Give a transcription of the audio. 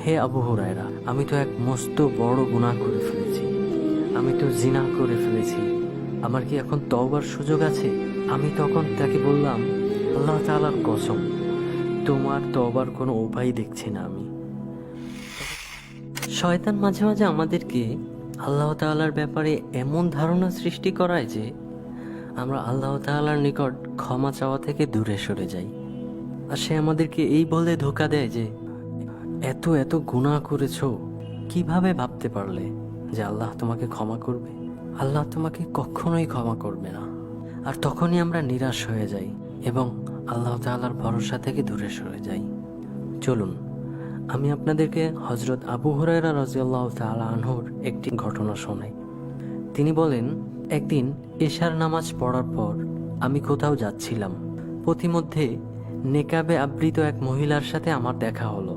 হে আবু হুরায়রা, আমি তো এক মস্ত বড় গুনাহ করে ফেলেছি, আমি তো জিনা করে ফেলেছি, আমার কি এখন তওবার সুযোগ আছে? আমি তখন তাকে বললাম, আল্লাহ তাআলার কসম, তোমার তওবার কোনো উপায় দেখছি না আমি। শয়তান মাঝে মাঝে আমাদেরকে আল্লাহ তাআলার ব্যাপারে এমন ধারণা সৃষ্টি করায় যে আমরা আল্লাহ তাআলার নিকট ক্ষমা চাওয়া থেকে দূরে সরে যাই। আর সে আমাদেরকে এই বলে ধোঁকা দেয় যে এত এত গুনাহ করেছো, কিভাবে ভাবতে পারলে যে আল্লাহ তোমাকে ক্ষমা করবে? আল্লাহ তোমাকে কখনোই ক্ষমা করবে না। আর তখনই আমরা নিরাশ হয়ে যাই এবং আল্লাহ তাআলার ভরসা থেকে দূরে সরে যাই। চলুন আমি আপনাদেরকে হযরত আবু হুরায়রা রাদিয়াল্লাহু তাআলা আনহুর একটি ঘটনা শোনাই। তিনি বলেন, একদিন এশার নামাজ পড়ার পর আমি কোথাও যাচ্ছিলাম। পথিমধ্যে নেকাবে আবৃত এক মহিলার সাথে আমার দেখা হলো।